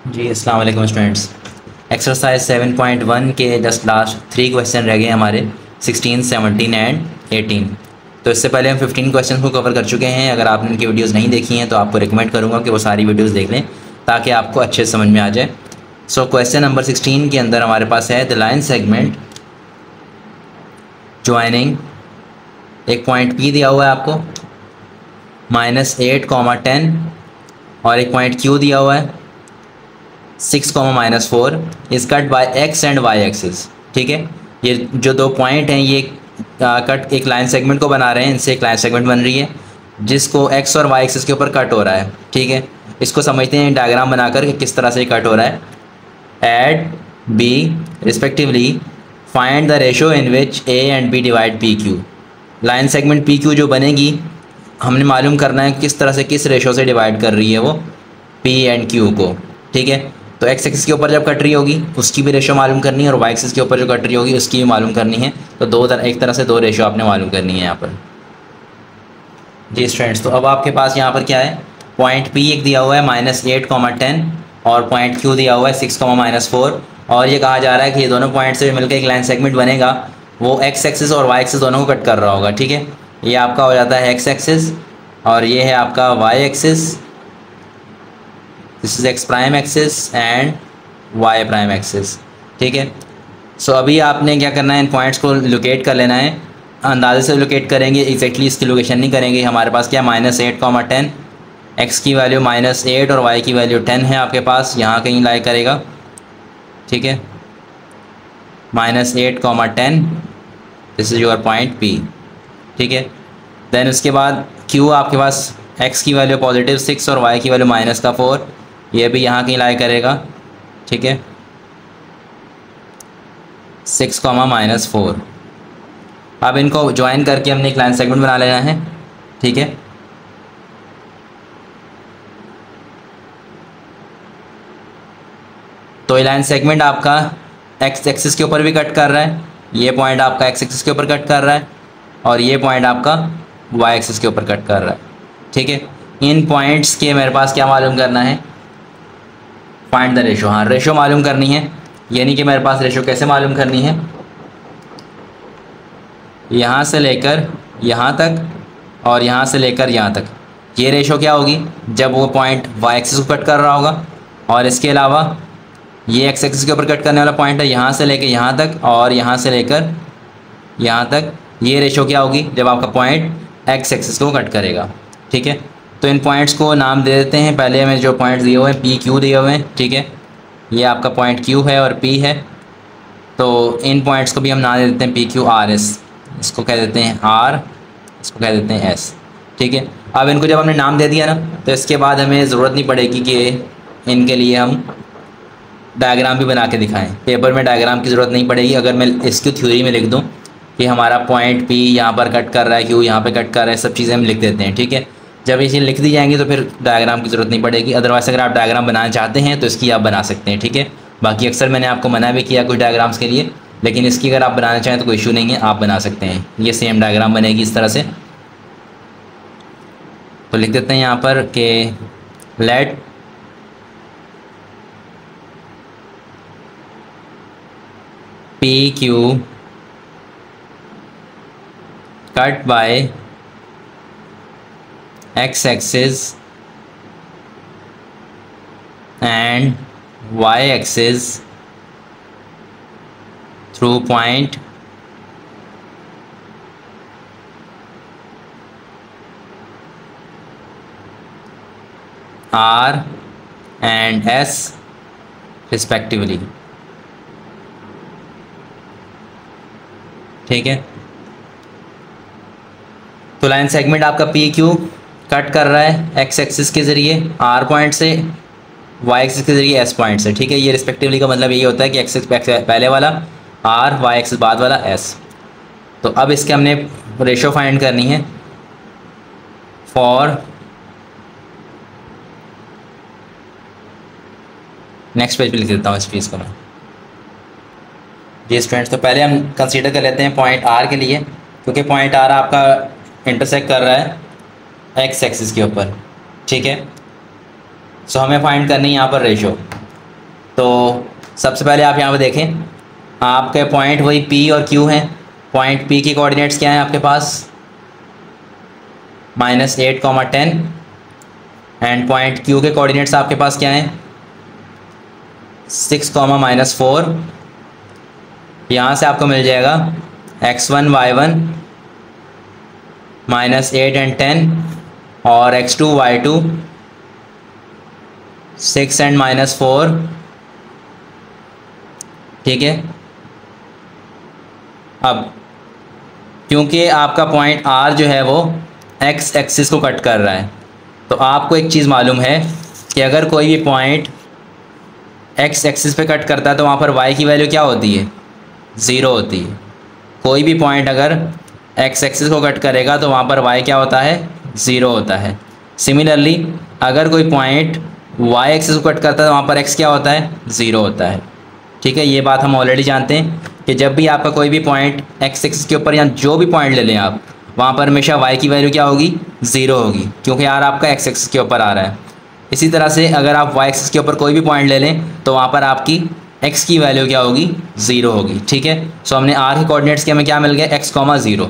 जी अस्सलाम वालेकुम students. Exercise 7.1 के जस्ट लास्ट 3 क्वेश्चन रह गए हमारे 16, 17 एंड 18। तो इससे पहले हम 15 क्वेश्चन को कवर कर चुके हैं। अगर आपने इनकी वीडियोस नहीं देखी हैं तो आपको रिकमेंड करूंगा कि वो सारी वीडियोस देख लें ताकि आपको अच्छे से समझ में आ जाए। सो क्वेश्चन नंबर 16 के अंदर हमारे पास है द लाइन सेगमेंट ज्वाइनिंग, एक पॉइंट P दिया हुआ है आपको -8, 10 और एक पॉइंट Q दिया हुआ है 6, -4 is cut by X and Y axis. ठीक है, ये जो दो पॉइंट हैं ये कट एक लाइन सेगमेंट को बना रहे हैं, इनसे एक लाइन सेगमेंट बन रही है जिसको एक्स और वाई एक्सिस के ऊपर कट हो रहा है। ठीक है, इसको समझते हैं डायग्राम बनाकर कि किस तरह से कट हो रहा है। And B respectively find the ratio in which A and B divide P Q. Line segment P Q जो बनेगी हमने मालूम करना है किस तरह से किस रेशो से डिवाइड कर रही है वो पी एंड क्यू को। ठीक है, तो एक्स एक्सिस के ऊपर जब कट रही होगी उसकी भी रेशो मालूम करनी है और वाई एक्सिस के ऊपर जो कट रही होगी उसकी भी मालूम करनी है। तो एक तरह से दो रेशो आपने मालूम करनी है यहाँ पर। जी स्टूडेंट्स, तो अब आपके पास यहाँ पर क्या है, पॉइंट P एक दिया हुआ है -8, 10 और पॉइंट Q दिया हुआ है 6, -4 और ये कहा जा रहा है कि ये दोनों पॉइंट से मिलकर एक लाइन सेगमेंट बनेगा, वो एक्स एक्सिस और वाई एक्सिस दोनों को कट कर रहा होगा। ठीक है, ये आपका हो जाता है एक्स एक्सिस और ये है आपका Y axis. This is X prime axis and Y prime axis. ठीक है, सो अभी आपने क्या करना है, इन पॉइंट्स को लोकेट कर लेना है। अंदाजे से लोकेट करेंगे, एग्जैक्टली इसकी लोकेशन नहीं करेंगे। हमारे पास क्या -8, 10 एक्स की वैल्यू -8 और वाई की वैल्यू 10 है आपके पास, यहाँ कहीं लाई करेगा। ठीक है, -8, 10 this is your point P। ठीक है, देन उसके बाद Q आपके पास x की वैल्यू +6 और y की वैल्यू -4, ये भी यहाँ कहीं लाई करेगा। ठीक है, 6, -4। अब इनको ज्वाइन करके हमने एक लाइन सेगमेंट बना लेना है। ठीक है, तो ये लाइन सेगमेंट आपका एक्स एक्सिस के ऊपर भी कट कर रहा है, ये पॉइंट आपका एक्स एक्सिस के ऊपर कट कर रहा है और ये पॉइंट आपका वाई एक्सिस के ऊपर कट कर रहा है। ठीक है, इन पॉइंट्स के मेरे पास क्या मालूम करना है, फाइंड द रेशो। हाँ, रेशो मालूम करनी है, यानी कि मेरे पास रेशो कैसे मालूम करनी है, यहाँ से लेकर यहाँ तक और यहाँ से लेकर यहाँ तक। ये रेशो क्या होगी, जब वो पॉइंट वाई एक्सिस को कट कर रहा होगा और इसके अलावा ये एक्स एक्सिस के ऊपर कट करने वाला पॉइंट है, यहाँ से लेकर यहाँ तक और यहाँ से लेकर यहाँ तक। ये रेशो क्या होगी, जब आपका पॉइंट एक्स एक्सिस को कट करेगा। ठीक है, तो इन पॉइंट्स को नाम दे देते हैं। पहले हमें जो पॉइंट्स दिए हुए हैं पी क्यू दिए हुए हैं। ठीक है, ये आपका पॉइंट Q है और P है, तो इन पॉइंट्स को भी हम नाम दे देते हैं PQRS। इसको कह देते हैं R, इसको कह देते हैं S। ठीक है, अब इनको जब हमने नाम दे दिया ना तो इसके बाद हमें ज़रूरत नहीं पड़ेगी कि इनके लिए हम डायग्राम भी बना के दिखाएं। पेपर में डायग्राम की ज़रूरत नहीं पड़ेगी। अगर मैं इसकी थ्योरी में लिख दूं कि हमारा पॉइंट P यहाँ पर कट कर रहा है, Q यहाँ पर कट कर रहा है, सब चीज़ें हम लिख देते हैं। ठीक है, जब ये चीज़ लिख दी जाएंगी तो फिर डायग्राम की ज़रूरत नहीं पड़ेगी। अदरवाइज़ अगर आप डायग्राम बनाना चाहते हैं तो इसकी आप बना सकते हैं। ठीक है, बाकी अक्सर मैंने आपको मना भी किया कुछ डायग्राम्स के लिए, लेकिन इसकी अगर आप बनाना चाहें तो कोई इशू नहीं है, आप बना सकते हैं। ये सेम डायग्राम बनेगी इस तरह से। तो लिख देते हैं यहाँ पर कि late PQ cut by x axis and y axis through point R and S respectively। ठीक है, तो लाइन सेगमेंट आपका पी क्यू कट कर रहा है एक्स एक्सिस के ज़रिए आर पॉइंट से, वाई एक्सिस के ज़रिए एस पॉइंट से। ठीक है, ये रिस्पेक्टिवली का मतलब यही होता है कि एक्सिस पहले वाला आर, वाई एक्सिस बाद वाला एस। तो अब इसके हमने रेशो फाइंड करनी है फॉर नेक्स्ट पेज पे लिख देता हूँ इस चीज़ को मैं। जी स्टूडेंट्स, तो पहले हम कंसीडर कर लेते हैं पॉइंट आर के लिए, क्योंकि पॉइंट आर आपका इंटरसेक्ट कर रहा है एक्स एक्सिस के ऊपर। ठीक है, सो हमें फाइंड करनी है यहाँ पर रेशो। तो सबसे पहले आप यहाँ पे देखें, आपके पॉइंट वही P और Q हैं। पॉइंट P की कोऑर्डिनेट्स क्या हैं आपके पास, -8, 10, एंड पॉइंट Q के कोऑर्डिनेट्स आपके पास क्या हैं, 6, -4। यहाँ से आपको मिल जाएगा x1, y1 -8 एंड 10, और x2, y2 6 एंड -4। ठीक है। अब क्योंकि आपका पॉइंट R जो है वो x एक्सिस को कट कर रहा है, तो आपको एक चीज़ मालूम है कि अगर कोई भी पॉइंट x एक्सिस पे कट करता है तो वहाँ पर y की वैल्यू क्या होती है, 0 होती है। कोई भी पॉइंट अगर x एक्सिस को कट करेगा तो वहाँ पर y क्या होता है, 0 होता है। सिमिलरली अगर कोई पॉइंट y एक्सिस को कट करता है तो वहाँ पर x क्या होता है, 0 होता है। ठीक है, ये बात हम ऑलरेडी जानते हैं कि जब भी आपका कोई भी पॉइंट x एक्सिस के ऊपर या जो भी पॉइंट ले लें आप, वहाँ पर हमेशा y की वैल्यू क्या होगी, 0 होगी, क्योंकि यार आपका x एक्सिस के ऊपर आ रहा है। इसी तरह से अगर आप y एक्सिस के ऊपर कोई भी पॉइंट ले लें तो वहाँ पर आपकी x की वैल्यू क्या होगी, 0 होगी। ठीक है, सो हमने r के कोऑर्डिनेट्स के हमें क्या मिल गया, x, 0,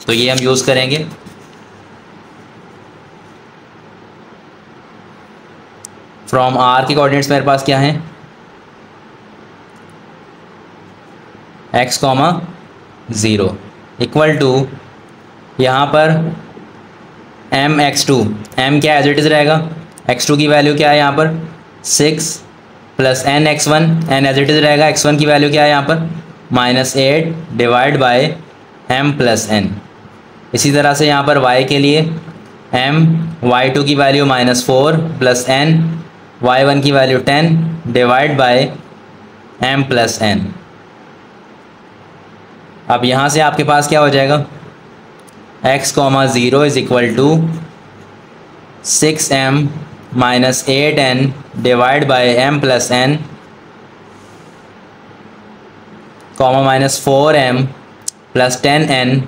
तो ये हम यूज़ करेंगे। फ्रॉम r के कोऑर्डिनेट्स मेरे पास क्या है, x, 0 इक्वल टू यहाँ पर m x2, m क्या एज इट इज़ रहेगा, x2 की वैल्यू क्या है यहाँ पर 6 plus n x1, n as it is रहेगा, x1 की वैल्यू क्या है यहाँ पर -8 divide by m plus n। इसी तरह से यहाँ पर y के लिए m y2 की वैल्यू -4 प्लस n y1 की value 10 divide by m plus n। अब यहाँ से आपके पास क्या हो जाएगा, x, 0 is equal to 6m -8n divide by m plus n, -4m plus 10n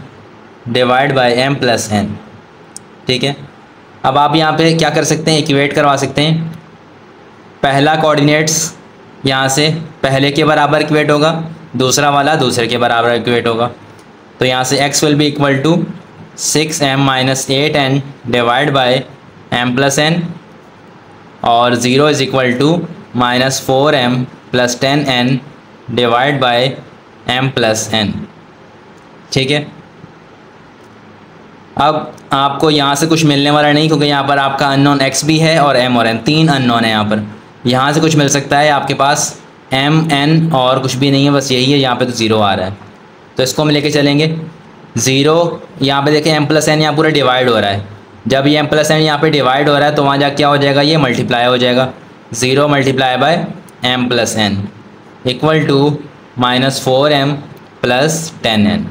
divide by m plus n। ठीक है, अब आप यहाँ पे क्या कर सकते हैं, इक्वेट करवा सकते हैं। पहला कोऑर्डिनेट्स यहाँ से पहले के बराबर इक्वेट होगा, दूसरा वाला दूसरे के बराबर इक्वेट होगा। तो यहाँ से x will be equal to 6m -8n divide by m plus n, और 0 is equal to -4m plus 10n divide by m plus n। ठीक है, अब आपको यहाँ से कुछ मिलने वाला नहीं, क्योंकि यहाँ पर आपका अननोन x भी है और m और n, 3 अननोन है यहाँ पर। यहाँ से कुछ मिल सकता है आपके पास m, n और कुछ भी नहीं है, बस यही है। यहाँ पे तो 0 आ रहा है, तो इसको हम लेके चलेंगे 0। यहाँ पे देखें m प्लस n यहाँ पूरा डिवाइड हो रहा है। जब ये m प्लस n यहाँ पे डिवाइड हो रहा है तो वहाँ जा क्या हो जाएगा, ये मल्टीप्लाई हो जाएगा, 0 multiply by m plus n equal to -4m plus 10n।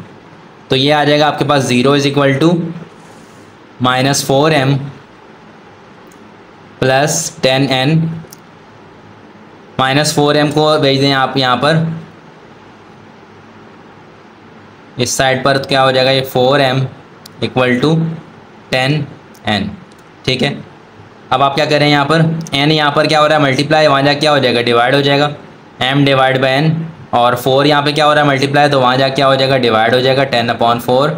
तो ये आ जाएगा आपके पास 0 is equal to -4m plus 10n। -4m को भेज दें आप यहाँ पर इस साइड पर, तो क्या हो जाएगा, ये 4m इक्वल टू 10n। ठीक है, अब आप क्या करें, यहाँ पर n यहाँ पर क्या हो रहा है, मल्टीप्लाई, वहाँ जा क्या हो जाएगा, डिवाइड हो जाएगा, m डिवाइड बाय n, और 4 यहाँ पे क्या हो रहा है, मल्टीप्लाई, तो वहाँ जा क्या हो जाएगा, डिवाइड हो जाएगा, 10/4।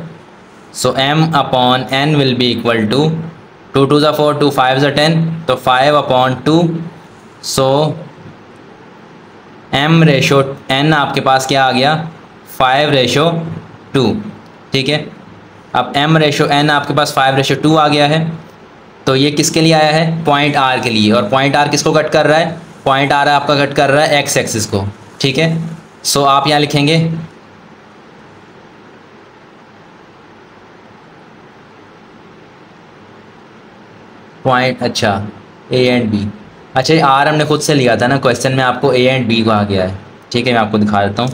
So m upon n will be equal to 2 2 ज़ा 4, 2 5 ज़ा 10, तो 5/2। सो m रेशो n आपके पास क्या आ गया, 5:2। ठीक है, अब m रेशो n आपके पास 5:2 आ गया है। तो ये किसके लिए आया है, पॉइंट r के लिए, और पॉइंट r किसको कट कर रहा है, पॉइंट r आपका कट कर रहा है x एक्सिस को। ठीक है, सो आप यहाँ लिखेंगे पॉइंट, अच्छा a एंड b, अच्छा ये r हमने खुद से लिया था ना, क्वेश्चन में आपको a एंड b कहा गया है। ठीक है, मैं आपको दिखा देता हूँ,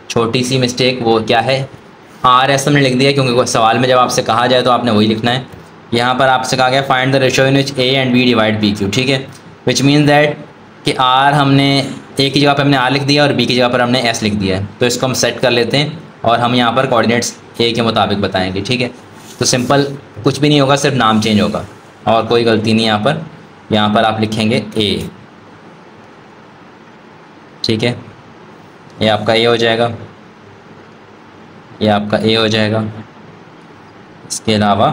छोटी सी मिस्टेक, वो क्या है, r ऐसा हमने लिख दिया क्योंकि सवाल में जब आपसे कहा जाए तो आपने वही लिखना है। यहाँ पर आपसे कहा गया find the ratio in which a and b divide b/q। ठीक है, विच मीन दैट कि r हमने a की जगह पर हमने r लिख दिया और b की जगह पर हमने s लिख दिया है। तो इसको हम सेट कर लेते हैं और हम यहाँ पर कोऑर्डिनेट्स a के मुताबिक बताएंगे। ठीक है, तो सिंपल, कुछ भी नहीं होगा, सिर्फ नाम चेंज होगा और कोई गलती नहीं। यहाँ पर आप लिखेंगे a, ठीक है, ये आपका ए हो जाएगा, ये आपका ए हो जाएगा। इसके अलावा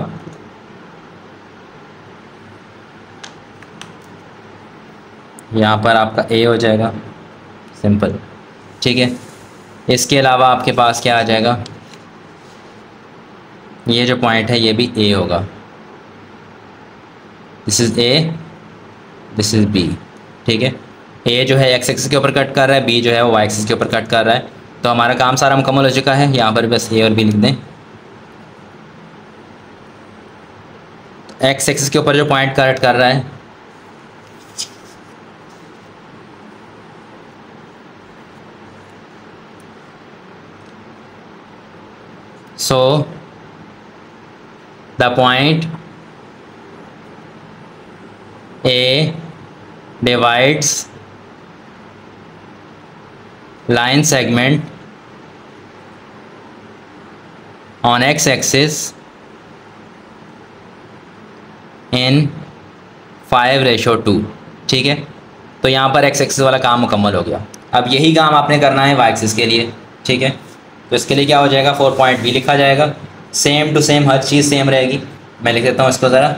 यहाँ पर आपका ए हो जाएगा, सिंपल। ठीक है, इसके अलावा आपके पास क्या आ जाएगा, ये जो पॉइंट है ये भी ए होगा। This is A, this is B. ठीक है, ए जो है एक्स एक्सिस के ऊपर कट कर रहा है, बी जो है वो वाई एक्सिस के ऊपर कट कर रहा है। तो हमारा काम सारा मुकम्मल हो चुका है। यहाँ पर बस ए और बी लिख दें। एक्स एक्सिस के ऊपर जो पॉइंट कट कर रहा है, so the point A divides line segment on x-axis in 5:2। ठीक है, तो यहाँ पर एक्स एक्सिस वाला काम मुकम्मल हो गया। अब यही काम आपने करना है वाई एक्सिस के लिए। ठीक है, तो इसके लिए क्या हो जाएगा, 4 पॉइंट बी लिखा जाएगा, सेम टू सेम, हर चीज़ सेम रहेगी। मैं लिख देता हूँ इसको ज़रा।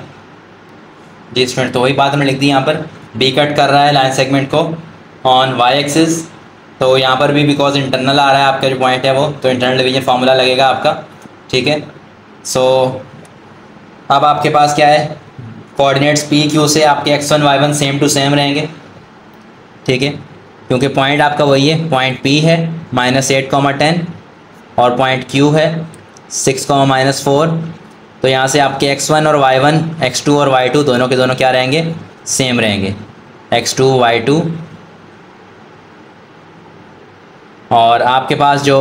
जी स्टूडेंट, तो वही बात हमने लिख दी। यहाँ पर बी कट कर रहा है लाइन सेगमेंट को ऑन वाई एक्सिस, तो यहाँ पर भी बिकॉज इंटरनल आ रहा है आपका जो पॉइंट है वो, तो इंटरनल डिवीजन फार्मूला लगेगा आपका। ठीक है, सो अब आपके पास क्या है, कोऑर्डिनेट्स पी क्यू से आपके x1 y1 same to same रहेंगे। ठीक है, क्योंकि पॉइंट आपका वही है, पॉइंट पी है -8, 10 और पॉइंट क्यू है 6, -4। तो यहाँ से आपके x1 और y1, x2 और y2 दोनों के दोनों क्या रहेंगे, सेम रहेंगे, x2 y2। और आपके पास जो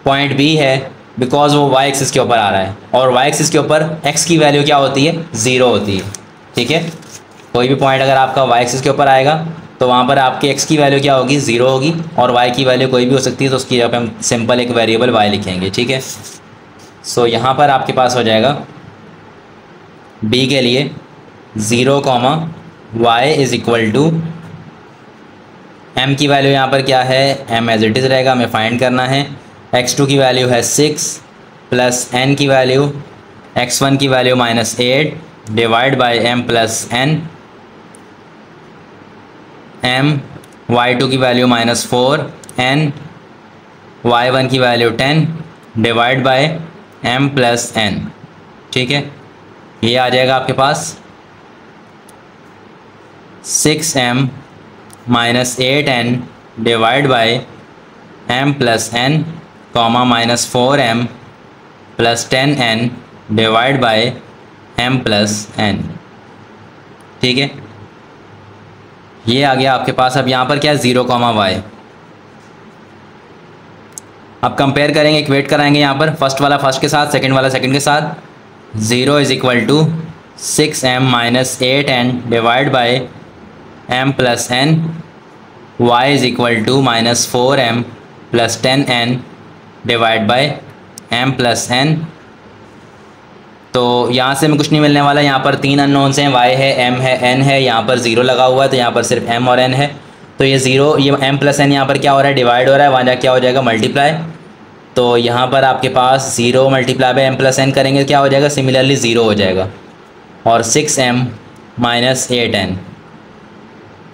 पॉइंट b है, बिकॉज वो y एक्सिस के ऊपर आ रहा है, और y एक्सिस के ऊपर x की वैल्यू क्या होती है, 0 होती है। ठीक है, कोई भी पॉइंट अगर आपका y एक्सिस के ऊपर आएगा तो वहाँ पर आपके x की वैल्यू क्या होगी, 0 होगी, और y की वैल्यू कोई भी हो सकती है, तो उसकी जगह पे हम सिंपल एक वेरिएबल y लिखेंगे। ठीक है, सो यहाँ पर आपके पास हो जाएगा b के लिए 0, y is equal to m की वैल्यू यहाँ पर क्या है, m एज इट इज़ रहेगा, हमें फाइंड करना है। x2 की वैल्यू है 6 प्लस n की वैल्यू, x1 की value -8 divide by m plus n, m y2 की वैल्यू -4 n, y1 की value 10 divide by m plus n। ठीक है, ये आ जाएगा आपके पास 6m -8n divide by m plus n, -4m plus 10n divide by m plus n। ठीक है, ये आ गया आपके पास। अब यहाँ पर क्या है, 0, y। अब कंपेयर करेंगे, इक्वेट कराएंगे यहाँ पर, फर्स्ट वाला फर्स्ट के साथ, सेकंड वाला सेकंड के साथ। 0 is equal to 6m -8n divide by m plus n, y is equal to -4m plus 10n divide by m plus n। तो यहाँ से हमें कुछ नहीं मिलने वाला, यहाँ पर 3 अननोन्स हैं, y है, m है, n है, यहाँ पर 0 लगा हुआ है, तो यहाँ पर सिर्फ m और n है। तो ये 0, ये m प्लस n यहाँ पर क्या हो रहा है, डिवाइड हो रहा है, वहाँ जाके क्या हो जाएगा, मल्टीप्लाई। तो यहाँ पर आपके पास 0 multiply by m plus n करेंगे क्या हो जाएगा, सिमिलरली 0 हो जाएगा। और 6m -8n,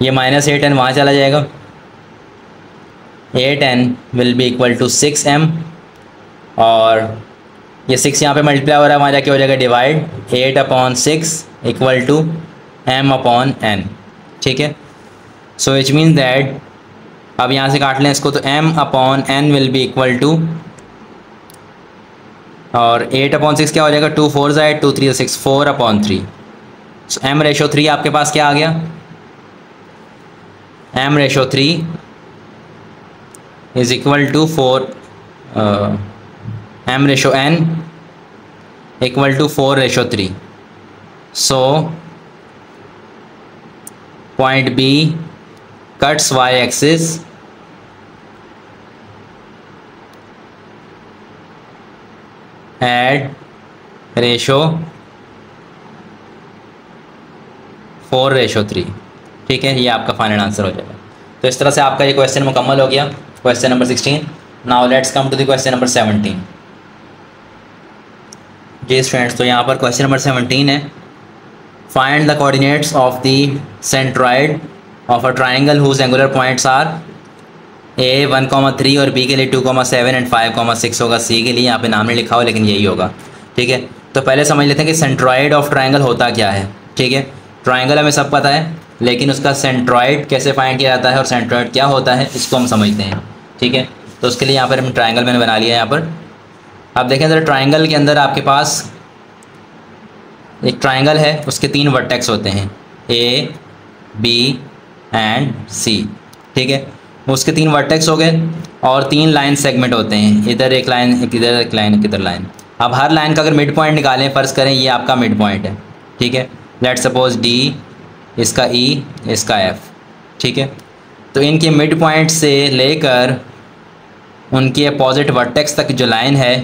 ये -8n वहाँ चला जाएगा, 8n will be equal to 6m, और ये 6 यहाँ पे मल्टीप्लाई हो रहा है, वहाँ जाके हो जाएगा डिवाइड, 8/6 इक्वल टू m/n। ठीक है, सो इट मीन्स दैट, अब यहाँ से काट लें इसको, तो m/n will be equal to, और 8/6 क्या हो जाएगा, 2 4 8, 2 3 6, 4/3। सो m/3 आपके पास क्या आ गया, m/3 is equal to 4, m/n equal to 4/3। So point B cuts y axis at ratio 4/3। ठीक है, ये आपका फाइनल आंसर हो जाएगा। तो इस तरह से आपका ये क्वेश्चन मुकम्मल हो गया, question number 16। Now let's come to the question number 17। जी स्टूडेंट्स, तो यहाँ पर क्वेश्चन नंबर 17 है, find the coordinates of the centroid of a triangle whose angular points are A 1,3 और B के लिए 2,7 एंड 5,6 होगा। C के लिए यहाँ पे नाम नहीं लिखा हो लेकिन यही होगा। ठीक है, तो पहले समझ लेते हैं कि सेंट्रॉइड ऑफ ट्राइंगल होता क्या है। ठीक है, ट्राइंगल हमें सब पता है, लेकिन उसका सेंट्रॉइड कैसे फाइंड किया जाता है और सेंट्रॉइड क्या होता है इसको हम समझते हैं। ठीक है, तो उसके लिए यहाँ पर हम ट्राइंगल मैंने बना लिया है। यहाँ पर आप देखें ज़रा, ट्राइंगल के अंदर आपके पास एक ट्राइंगल है, उसके 3 वर्टेक्स होते हैं A, B एंड C। ठीक है, उसके 3 वर्टेक्स हो गए और 3 लाइन सेगमेंट होते हैं, इधर एक लाइन, एक इधर एक लाइन, एक इधर लाइन। अब हर लाइन का अगर मिड पॉइंट निकालें, फ़र्ज़ करें ये आपका मिड पॉइंट है। ठीक है, लेट सपोज D, इसका E, इसका F। ठीक है, तो इनके मिड पॉइंट से लेकर उनके अपोजिट वर्टेक्स तक जो लाइन है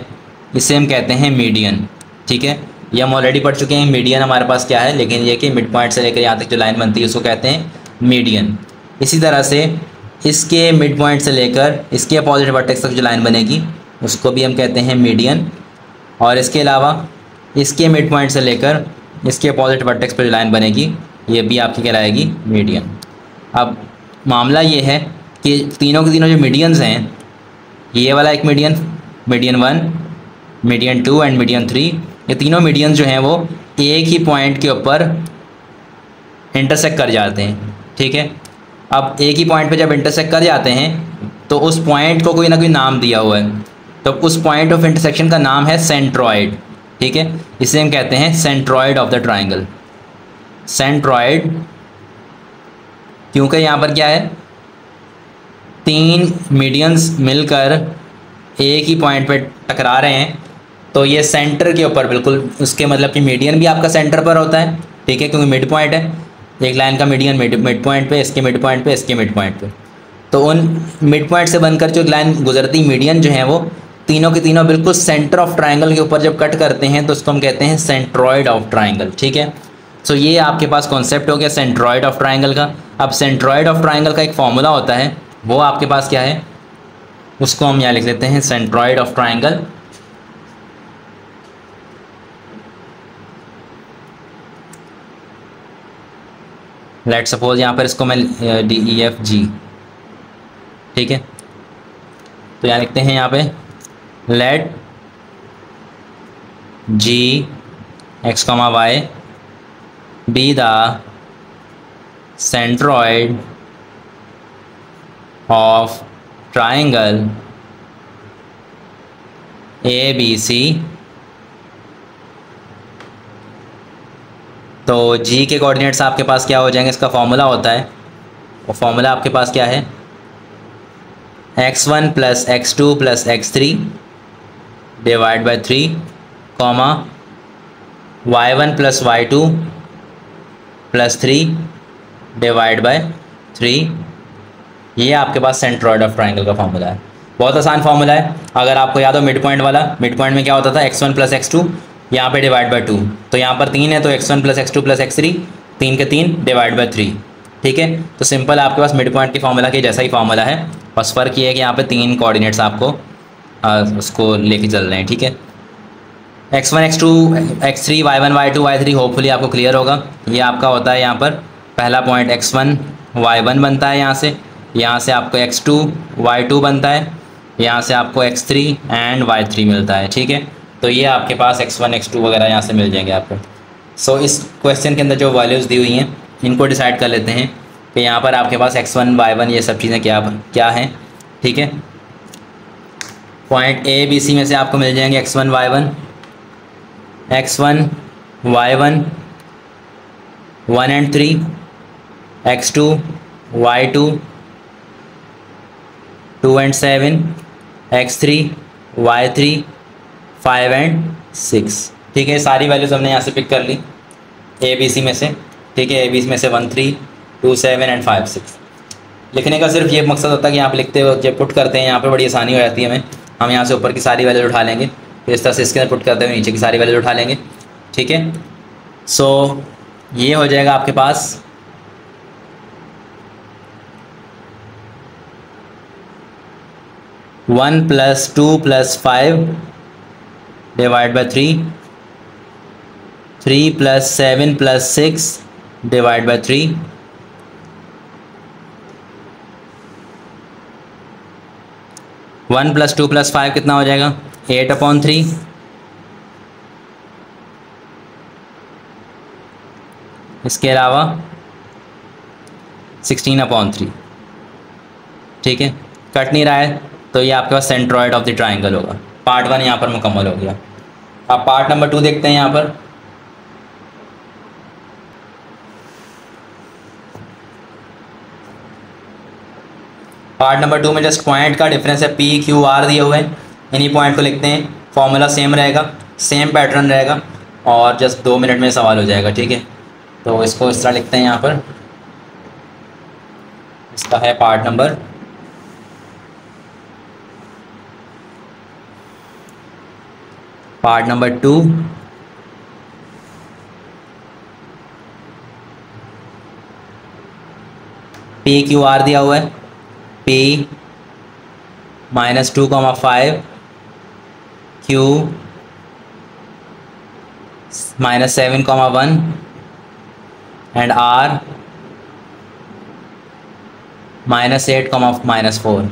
इसे हम कहते हैं मीडियन। ठीक है, ये हम ऑलरेडी पढ़ चुके हैं मीडियन हमारे पास क्या है, लेकिन ये कि मिड पॉइंट से लेकर यहाँ तक जो लाइन बनती है उसको कहते हैं मीडियन। इसी तरह से इसके मिड पॉइंट से लेकर इसके अपोजिट वर्टेक्स तक जो लाइन बनेगी उसको भी हम कहते हैं मीडियन, और इसके अलावा इसके मिड पॉइंट से लेकर इसके अपोजिट वर्टेक्स पर जो लाइन बनेगी ये भी आपकी कहलाएगी मीडियन। अब मामला ये है कि तीनों के तीनों जो मीडियंस हैं, ये वाला एक median, median 1, median 2 and median 3, ये तीनों मीडियंस जो हैं वो एक ही पॉइंट के ऊपर इंटरसेक्ट कर जाते हैं। ठीक है, अब एक ही पॉइंट पे जब इंटरसेक्ट कर जाते हैं तो उस पॉइंट को कोई ना कोई नाम दिया हुआ है, तो उस पॉइंट ऑफ इंटरसेक्शन का नाम है सेंट्रॉइड। ठीक है, इसे हम कहते हैं centroid of the triangle. Centroid क्योंकि यहाँ पर क्या है, 3 मीडियंस मिलकर एक ही पॉइंट पे टकरा रहे हैं, तो ये सेंटर के ऊपर बिल्कुल, उसके मतलब कि मीडियन भी आपका सेंटर पर होता है। ठीक है, क्योंकि मिड पॉइंट है, एक लाइन का मीडियन मिड पॉइंट पे, इसके मिड पॉइंट पे, इसके मिड पॉइंट पे, तो उन मिड पॉइंट से बनकर जो लाइन गुजरती मीडियन जो है वो तीनों के तीनों बिल्कुल सेंटर ऑफ ट्राइंगल के ऊपर जब कट करते हैं तो उसको हम कहते हैं सेंट्रॉइड ऑफ ट्राइंगल। ठीक है, सो ये आपके पास कॉन्सेप्ट हो गया सेंट्रॉइड ऑफ ट्राइंगल का। अब सेंट्रॉइड ऑफ ट्राइंगल का एक फॉर्मूला होता है, वो आपके पास क्या है, उसको हम यहाँ लिख लेते हैं centroid of triangle. Let suppose यहाँ पर इसको मैं DEFG। ठीक है, तो यहाँ लिखते हैं यहाँ पे let G x, y be the centroid of triangle ABC। तो G के कोऑर्डिनेट्स आपके पास क्या हो जाएंगे, इसका फॉर्मूला होता है, और फॉर्मूला आपके पास क्या है, x1 + x2 + x3 divide by 3, comma y1 + y2 + 3 divide bye 3। ये आपके पास सेंट्रॉइड ऑफ ट्राइंगल का फॉर्मूला है। बहुत आसान फॉर्मूला है, अगर आपको याद हो मिड पॉइंट वाला, मिड पॉइंट में क्या होता था, x1 + x2, यहाँ पे डिवाइड बाय 2, तो यहाँ पर 3 है तो x1 + x2 + x3, 3 के 3 डिवाइड बाय 3। ठीक है, तो सिंपल आपके पास मिड पॉइंट की फॉर्मूला के जैसा ही फॉर्मूला है, बस फ़र्क ये है कि यहाँ पे 3 कोऑर्डिनेट्स आपको उसको लेके चल रहे हैं। ठीक है, x1 x2 x3 y1 y2 y3 hopefully आपको क्लियर होगा। ये आपका होता है यहाँ पर पहला पॉइंट x1 y1 बनता है, यहाँ से आपको x2 y2 बनता है, यहाँ से आपको x3 एंड y3 मिलता है। ठीक है, तो ये आपके पास x1 x2 वगैरह यहाँ से मिल जाएंगे आपको। सो इस क्वेश्चन के अंदर जो वैल्यूज़ दी हुई हैं इनको डिसाइड कर लेते हैं कि यहाँ पर आपके पास x1 y1 ये सब चीज़ें क्या हैं। ठीक है, पॉइंट ABC में से आपको मिल जाएंगे x1 y1 1 and 3, x2 y2 2 and 7, x3 y3 5 and 6। ठीक है, सारी वैल्यूज़ हमने यहाँ से पिक कर ली ABC में से। ठीक है, ABC में से 1 3 2 7 एंड 5 6। लिखने का सिर्फ ये मकसद होता है कि यहाँ पे लिखते हो जब पुट करते हैं यहाँ पे बड़ी आसानी हो जाती है हमें। हम यहाँ से ऊपर की सारी वैल्यूज उठा लेंगे, फिर इस तरह से इसके अंदर पुट करते हुए नीचे की सारी वैल्यूज उठा लेंगे। ठीक है, सो ये हो जाएगा आपके पास 1 + 2 + 5 डिवाइड बाई 3, 3 + 7 + 6 डिवाइड बाई 3, 1 + 2 + 5 कितना हो जाएगा 8/3, इसके अलावा 16/3। ठीक है, कट नहीं रहा है तो ये आपके पास सेंट्रॉइड ऑफ द ट्राइंगल होगा। पार्ट 1 यहाँ पर मुकम्मल हो गया। अब पार्ट नंबर 2 देखते हैं। यहाँ पर पार्ट नंबर 2 में जस्ट पॉइंट का डिफरेंस है पी क्यू आर दिए हुए हैं, इन्हीं पॉइंट को लिखते हैं। फॉर्मूला सेम रहेगा, सेम पैटर्न रहेगा और जस्ट 2 मिनट में सवाल हो जाएगा। ठीक है, तो इसको इस तरह लिखते हैं। यहाँ पर इसका है part number number 2, P Q R दिया हुआ है, P -2,5 Q -7,1 and R -8,-4।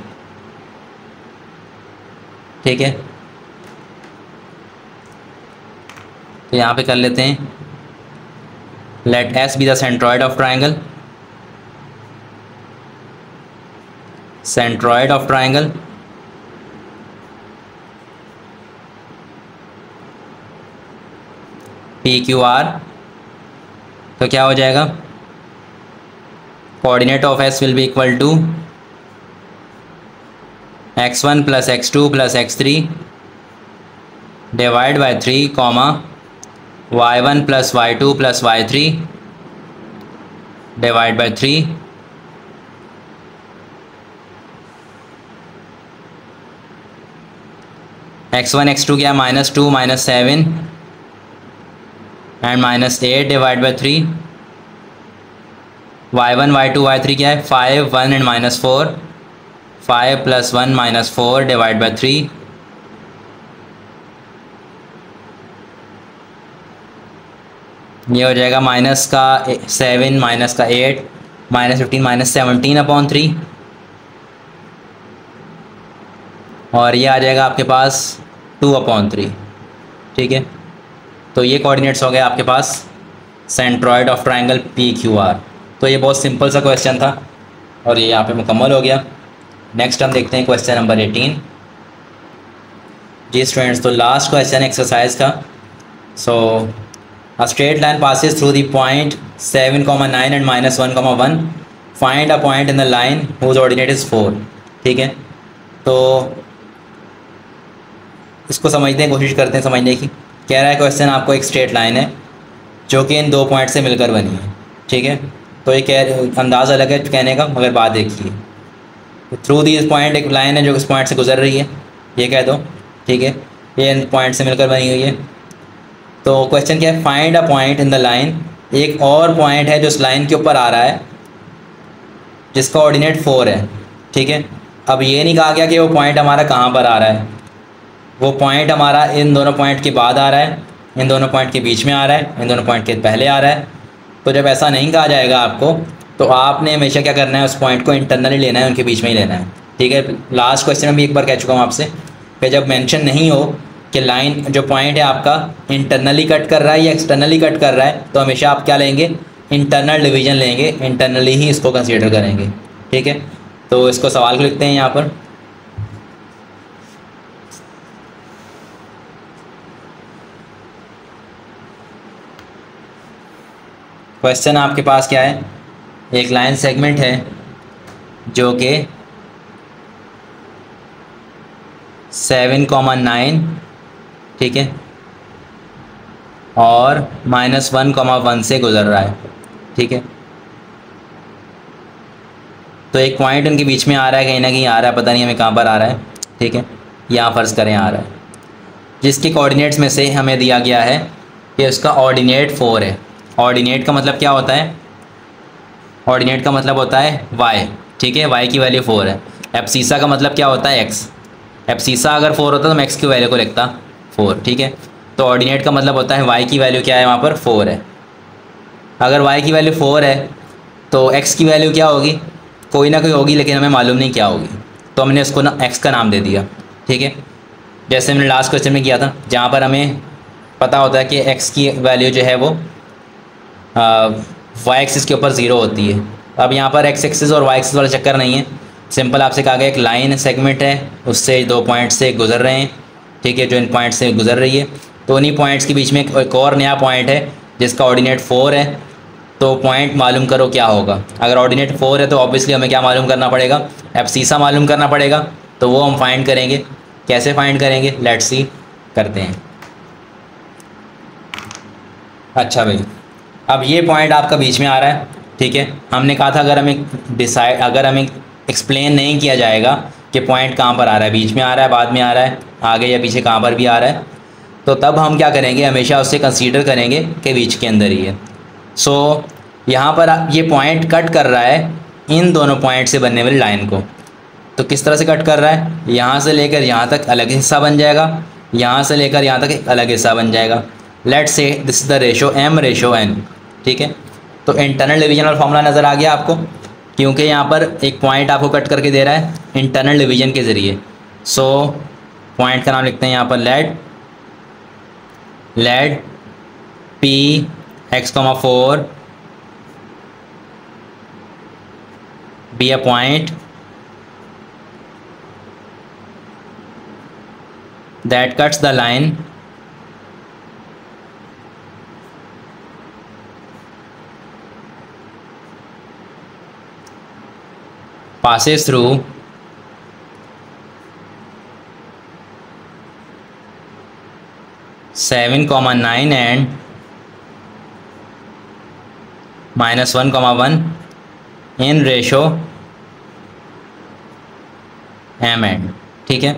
ठीक है, तो यहाँ पे कर लेते हैं। Let S be the centroid of triangle, centroid of triangle PQR, तो क्या हो जाएगा coordinate of S will be equal to x1 + x2 + x3 divide by 3, y1 + y2 + y3 divide by 3, x1 x2 क्या है -2 -7 and -8 divide by 3, y1 y2 y3 क्या है 5 1 and -4, 5 + 1 -4 divide by 3, ये हो जाएगा -7 -8 -15 -17/3 और ये आ जाएगा आपके पास 2/3। ठीक है, तो ये कोऑर्डिनेट्स हो गए आपके पास सेंट्रॉइड ऑफ ट्राइंगल PQR। तो ये बहुत सिंपल सा क्वेश्चन था और ये यहाँ पे मुकम्मल हो गया। नेक्स्ट हम देखते हैं क्वेश्चन नंबर 18। जी स्टूडेंट्स, तो लास्ट क्वेश्चन एक्सरसाइज का। So a straight line passes through the point 7,9 and -1,1, find a point in the line whose ordinate is 4। ठीक है, तो इसको समझने की कोशिश करते हैं समझने की। कह रहा है क्वेश्चन आपको एक स्ट्रेट लाइन है जो कि इन 2 पॉइंट से मिलकर बनी है। ठीक है, तो ये अंदाज़ अलग है कहने का, मगर बात देखिए। थ्रू दिस पॉइंट एक लाइन है जो इस पॉइंट से गुजर रही है, ये कह दो। ठीक है, ये इन पॉइंट से मिलकर बनी हुई है। तो क्वेश्चन क्या है, find a point in the line. एक और पॉइंट है जो इस लाइन के ऊपर आ रहा है जिसका ऑर्डिनेट 4 है। ठीक है, अब ये नहीं कहा गया कि वो पॉइंट हमारा कहाँ पर आ रहा है। वो पॉइंट हमारा इन दोनों पॉइंट के बाद आ रहा है, इन दोनों पॉइंट के बीच में आ रहा है, इन दोनों पॉइंट के पहले आ रहा है। तो जब ऐसा नहीं कहा जाएगा आपको, तो आपने हमेशा क्या करना है, उस पॉइंट को इंटरनली लेना है, उनके बीच में ही लेना है। ठीक है, लास्ट क्वेश्चन में भी एक बार कह चुका हूँ आपसे कि जब मेंशन नहीं हो कि लाइन जो पॉइंट है आपका इंटरनली कट कर रहा है या एक्सटर्नली कट कर रहा है, तो हमेशा आप क्या लेंगे, इंटरनल डिवीजन लेंगे, इंटरनली ही इसको कंसीडर करेंगे। ठीक है, तो इसको सवाल को लिखते हैं यहाँ पर। क्वेश्चन आपके पास क्या है, एक लाइन सेगमेंट है जो कि 7,9, ठीक है, और -1,1 से गुजर रहा है। ठीक है, तो एक पॉइंट उनके बीच में आ रहा है, कहीं ना कहीं आ रहा है, पता नहीं हमें कहाँ पर आ रहा है। ठीक है, यहाँ फ़र्ज़ करें आ रहा है, जिसके कोऑर्डिनेट्स में से हमें दिया गया है कि उसका ऑर्डिनेट 4 है। ऑर्डिनेट का मतलब क्या होता है, ऑर्डिनेट का मतलब होता है y। ठीक है, y की वैल्यू 4 है। एब्सीसा का मतलब क्या होता है x। एब्सिसा अगर 4 होता तो मैं एक्स की वैल्यू को लिखता 4, ठीक है। तो ऑर्डिनेट का मतलब होता है वाई की वैल्यू क्या है, वहाँ पर 4 है। अगर वाई की वैल्यू 4 है तो एक्स की वैल्यू क्या होगी, कोई ना कोई होगी, लेकिन हमें मालूम नहीं क्या होगी, तो हमने उसको ना एक्स का नाम दे दिया, ठीक है। जैसे हमने लास्ट क्वेश्चन में किया था, जहाँ पर हमें पता होता है कि एक्स की वैल्यू जो है वो वाई एक्सिस के ऊपर 0 होती है। अब यहाँ पर एक्स एक्सिस और वाई एक्सिस वाला चक्कर नहीं है, सिंपल आपसे कहा गया एक लाइन सेगमेंट है, उससे 2 पॉइंट से गुजर रहे हैं, ठीक है, जो इन पॉइंट से गुजर रही है। तो उन्हीं पॉइंट्स के बीच में एक और नया पॉइंट है जिसका ऑर्डिनेट 4 है। तो पॉइंट मालूम करो क्या होगा। अगर ऑर्डिनेट 4 है तो ऑब्वियसली हमें क्या मालूम करना पड़ेगा, एब्सिसा मालूम करना पड़ेगा। तो वो हम फाइंड करेंगे, कैसे फाइंड करेंगे, लेट्स सी, करते हैं। अच्छा भाई, अब ये पॉइंट आपका बीच में आ रहा है, ठीक है। हमने कहा था अगर हमें एक्सप्लेन नहीं किया जाएगा कि पॉइंट कहाँ पर आ रहा है, बीच में आ रहा है, बाद में आ रहा है, आगे या पीछे कहाँ पर भी आ रहा है, तो तब हम क्या करेंगे, हमेशा उससे कंसीडर करेंगे कि बीच के अंदर ही है। सो यहाँ पर ये पॉइंट कट कर रहा है इन दोनों पॉइंट से बनने वाली लाइन को। तो किस तरह से कट कर रहा है, यहाँ से लेकर यहाँ तक अलग हिस्सा बन जाएगा, यहाँ से लेकर यहाँ तक एक अलग हिस्सा बन जाएगा। Let's say this is the ratio m ratio n, ठीक है। तो इंटरनल डिवीजन वाला फॉर्मूला नज़र आ गया आपको, क्योंकि यहाँ पर एक पॉइंट आपको कट करके दे रहा है इंटरनल डिवीजन के ज़रिए। सो पॉइंट का नाम लिखते हैं यहाँ पर late p x,4 be a point that cuts the line passes through (7,9) and (1,1) in ratio m/n, ठीक है।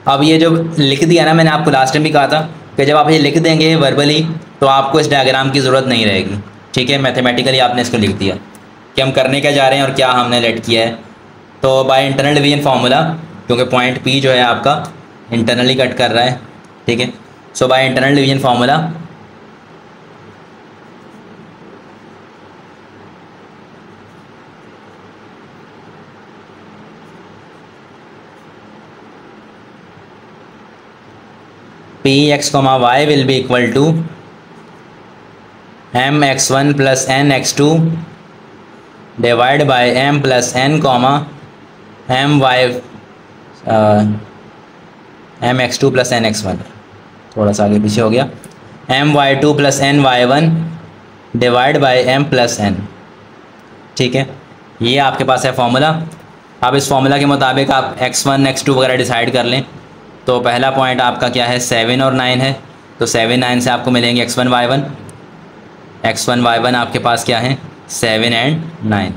अब ये जो लिख दिया ना, मैंने आपको लास्ट टाइम भी कहा था कि जब आप ये लिख देंगे वर्बली तो आपको इस डायग्राम की ज़रूरत नहीं रहेगी, ठीक है। मैथमेटिकली आपने इसको लिख दिया कि हम करने क्या जा रहे हैं और क्या हमने लेट किया है। तो बाय इंटरनल डिवीजन फार्मूला, क्योंकि पॉइंट P जो है आपका इंटरनली कट कर रहा है, ठीक है। So by internal division formula Px,y will be equal to mx1 plus nx2 divided by m plus n, mx2 plus nx1, थोड़ा सा आगे पीछे हो गया, my2 plus ny1 divide by m plus n, ठीक है। ये आपके पास है फॉर्मूला। अब इस फॉर्मूला के मुताबिक आप x1 x2 वगैरह डिसाइड कर लें। तो पहला पॉइंट आपका क्या है, 7 और 9 है, तो 7 9 से आपको मिलेंगे x1 y1 आपके पास क्या है, 7 और 9।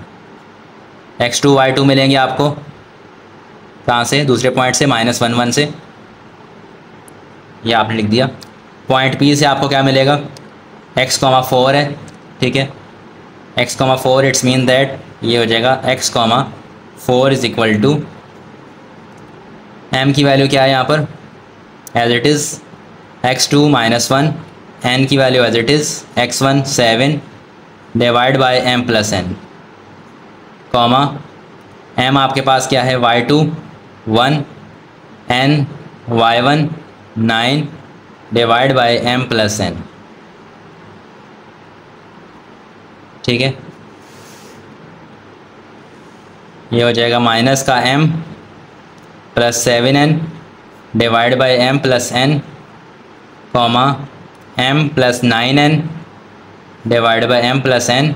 x2 y2 मिलेंगे आपको कहाँ से, दूसरे पॉइंट से, -1 1 से, ये आपने लिख दिया। पॉइंट P से आपको क्या मिलेगा, x,4 है, ठीक है। x,4 इट्स मीन दैट ये हो जाएगा x,4 is equal to m की वैल्यू क्या है यहाँ पर, as it is x2 -1, n की value as it is x1 7 divide by m plus n, comma m आपके पास क्या है, y2 1, n y1 9 divide by m plus n, ठीक है। ये हो जाएगा माइनस का m plus 7n divide by m plus n, comma m plus 9n divide by m plus n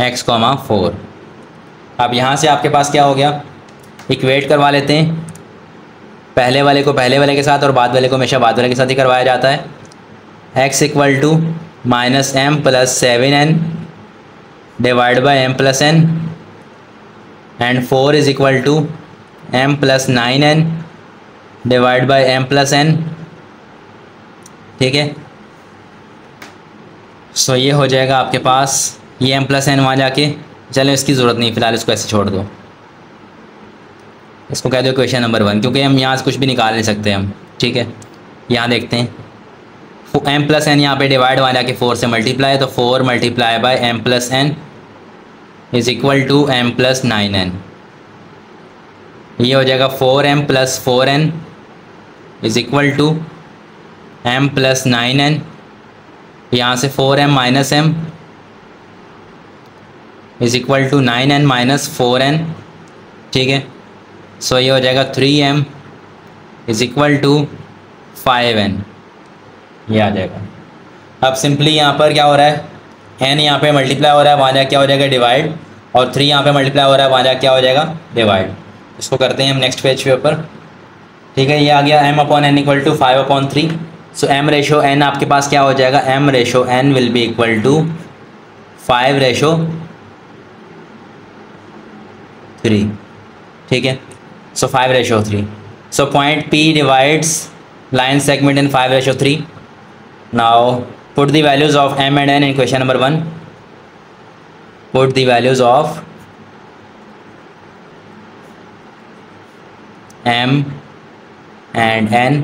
x,4। अब यहाँ से आपके पास क्या हो गया, इक्वेट करवा लेते हैं, पहले वाले को पहले वाले के साथ और बाद वाले को हमेशा बाद वाले के साथ ही करवाया जाता है। x equal to -m plus 7n divide by m plus n and 4 is equal to m plus 9n divide by m plus n, ठीक है। सो ये हो जाएगा आपके पास, ये m प्लस n वहाँ जाके, चलो इसकी ज़रूरत नहीं, फ़िलहाल इसको ऐसे छोड़ दो। इसको कह दो इक्वेशन नंबर 1, क्योंकि हम यहाँ से कुछ भी निकाल नहीं सकते हम। ठीक है, यहाँ देखते हैं m प्लस एन यहाँ पे डिवाइड वाला के 4 से मल्टीप्लाई, तो 4 multiply by m plus N is equal to m plus 9n। ये हो जाएगा 4m plus 4n is equal to m plus 9n। यहाँ से 4m minus m is equal to 9n minus 4n। ठीक है, सो ये हो जाएगा 3m is equal to 5n, ये आ जाएगा। अब सिंपली यहाँ पर क्या हो रहा है, n यहाँ पे मल्टीप्लाई हो रहा है, वहाँ जाकर क्या हो जाएगा डिवाइड, और 3 यहाँ पे मल्टीप्लाई हो रहा है, वहाँ जाकर क्या हो जाएगा डिवाइड। इसको करते हैं हम नेक्स्ट पेज पे ऊपर। ठीक है, ये आ गया m upon n equal to 5/3। So m ratio n आपके पास क्या हो जाएगा, m ratio n will be equal to 5/3। ठीक है, so 5/3। So point P divides line segment in 5/3. Now put the values of m and n in question number 1. Put the values of m and n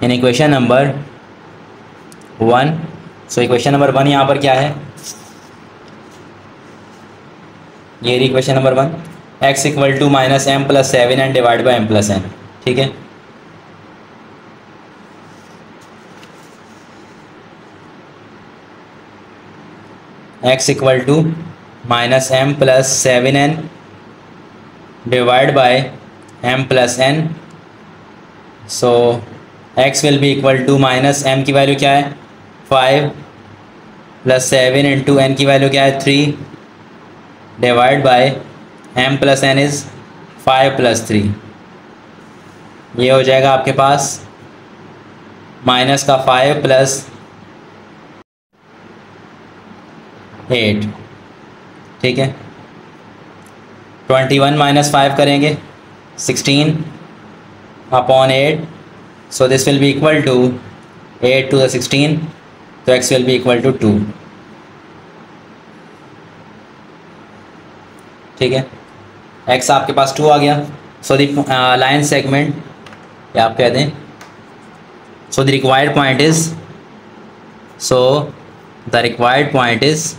in equation number 1. So equation number 1 यहाँ पर क्या है, ये equation number 1, x equal to minus m plus 7n divide by m plus n। ठीक है, x equal to minus m plus 7n divide by m plus n। So x will be equal to minus m की value क्या है 5 plus 7 into n की value क्या है 3 divide by m plus n is 5 plus 3। ये हो जाएगा आपके पास माइनस का 5 प्लस 8। ठीक है, 21 माइनस 5 करेंगे 16 upon 8। So this will be equal to 8 to the 16, तो x will be equal to 2। ठीक है, x आपके पास 2 आ गया। सो द लाइन सेगमेंट, या आप कह दें so the required point is, so the required point is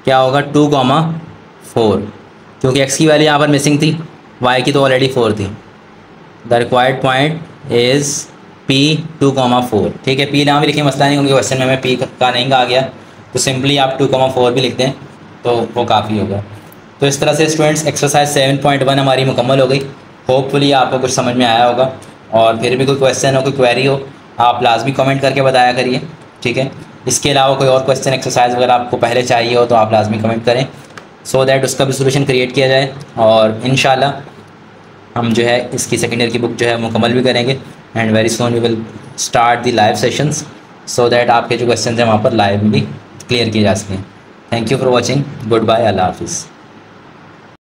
क्या होगा 2,4, क्योंकि x की वैल्यू यहाँ पर मिसिंग थी, y की तो ऑलरेडी 4 थी। The required point is P 2,4। ठीक है, P नाम भी लिखे, मसला नहीं, उनके क्वेश्चन में P का नहीं कहा गया, तो सिंपली आप 2,4 भी लिख दें तो वो काफ़ी होगा। तो इस तरह से स्टूडेंट्स एक्सरसाइज 7.1 हमारी मुकम्मल हो गई। होपफुली आपको कुछ समझ में आया होगा, और फिर भी कोई क्वेश्चन हो, कोई क्वेरी हो, आप लाजमी कमेंट करके बताया करिए। ठीक है, इसके अलावा कोई और क्वेश्चन एक्सरसाइज अगर आपको पहले चाहिए हो तो आप लाजमी कमेंट करें, सो दैट उसका भी सोल्यूशन क्रिएट किया जाए, और इंशाल्लाह हम जो है इसकी सेकेंड ईयर की बुक जो है मुकम्मल भी करेंगे। And very soon we will start the live sessions, so that आपके जो क्वेश्चन हैं वहाँ पर लाइव में भी क्लियर किए जा सकें। Thank you for watching, good bye, अल्लाह हाफिज़।